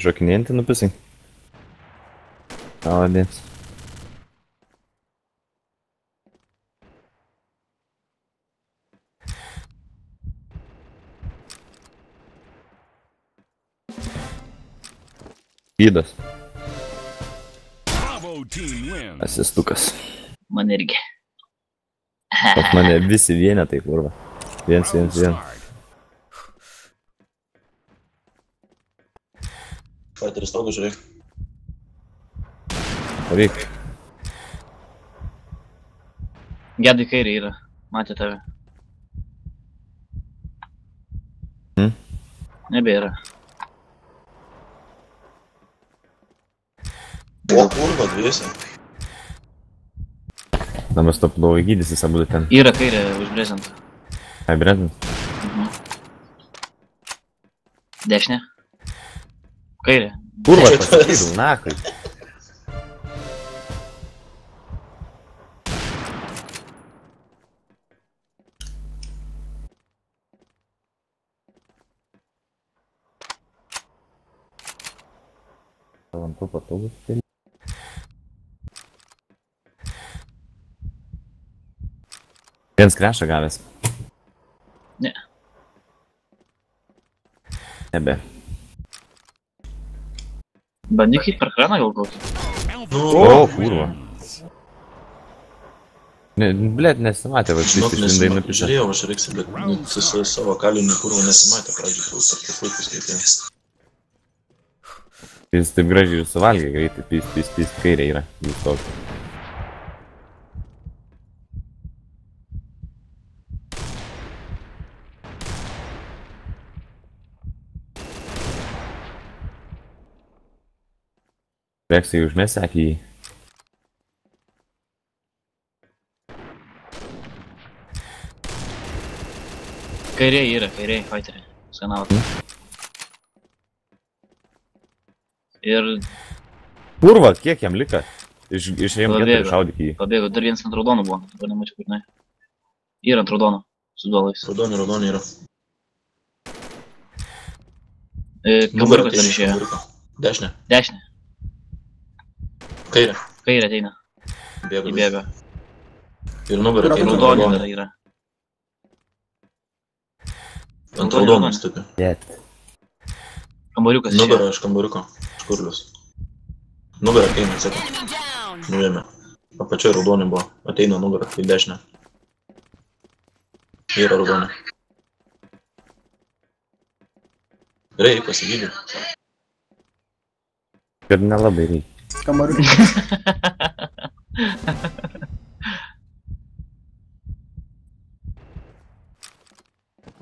Šokinėjantį nupisai. Vadins. Gydas. Asistukas. Man irgi. Pas mane visi vienetai, kurva. Viens. Fighteris taugu, žiūrėk. Pavyk. Gedai kairė yra. Matė tave. Nebėra. O kurva, dviesi. Damas to plovai gydysis abu ten. Yra kairė už brezentą. Ai, Brezent. Dešinė. Kairė. Kurva, pasakydų, nakai. Tavantu patogus keli. Viens krešą gavęs. Ne. Nebe. Bandyk eit per kraną gal kokį. O, kurva. Ne, blėt, nesimatė, va, Žinok, šis išlindai nupišė. žiūrėjau aš reiksiu, bet su savo kaliniu kurva nesimatė pradžiui, kur tarp puikus skaitė. Jis taip gražiai ir suvalgė greitai, pys, kairė yra. Jis toks. Reksai užmės sekį jį. Kairė yra, kairė, fighterė. Skanavot. Ir Kurva, kiek jam lika? Iš M4 šaudyk jį. pabėgo, dar vienas ant raudonų buvo. Dabar nemačiau, kur ne. Yra ant raudonų. Su duolais. Raudoni yra. Kambariukas dar išėjo. Dešinė. Dešinė. Kairė. Kairė ateina. Bėga. Įbėga. Ir nugarą Ir ateina raudonė raudonį. dar yra. Ant raudonų stipi. Jet. Kambariukas išėjo. Nugarą iš kambariuko. Škurlius. Nugarą ateina, atseka. Nuėmė. Apačioje raudonį buvo. Ateina nugarą į dešinę. Yra raudonį. Reik pasigydyti. Ir nelabai reikia. Kambariukas.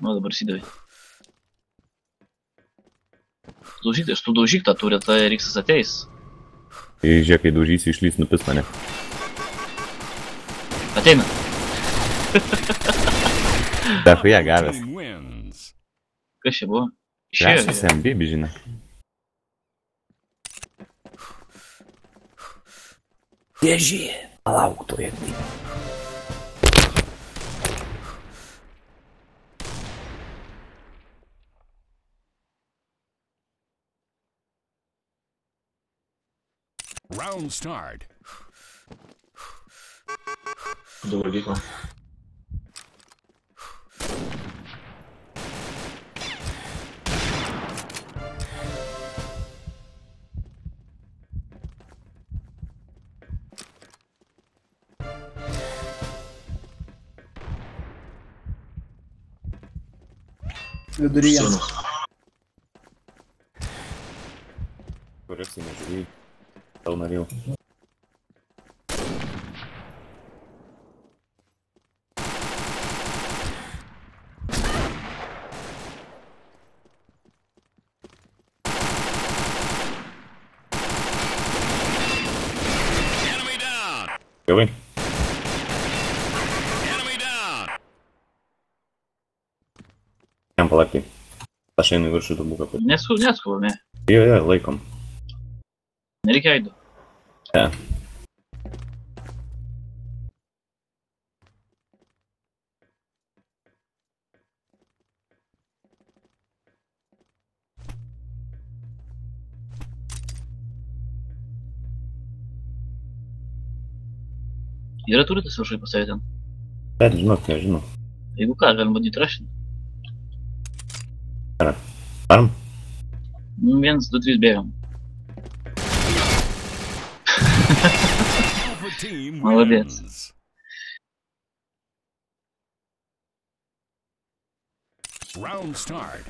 Nu, dabar įsidavai. Tu daužyk tą turę, tai Riksas ateis. Tai žiūrėk, kai daužysi, išlys nupis mane. Ateina. Dar ją gavęs. Kas čia buvo? Išėjo. Krešas jam bėbi, žinai. Dėžį. Palauk toje. Round start. Dabar gyko. Viduryje. Sienos. Kuris jį nežiūrėjai. Tau norėjau. Gavai? Jam palakti. Aš einu į viršų tą buką. Neskubame. Jo, laikom. Nereikia aido. Ne. Yra turitas viršai pas save ten. Bet žinok, nežinau. Jeigu ką, galim bandyti rašinti. Varom? 1, 2, 3 bėgam. Молодец. Round start.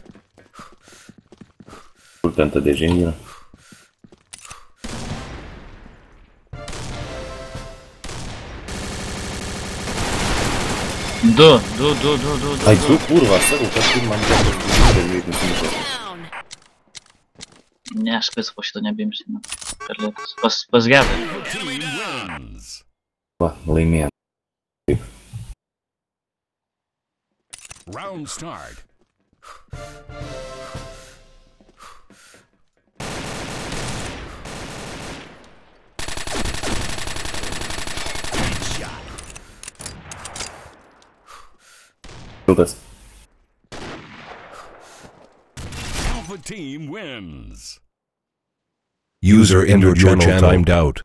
Kur ten ta dėžė yra? Du. Ai, tu kurva, sakau, kažkaip man ten greit nusimušė. Ne, aš pats po šito nebeimsiu. Per lėtas. Pas gerą. Va, laimėjom. Round start. Šiltas. Alpha team wins. User entered your channel timed out.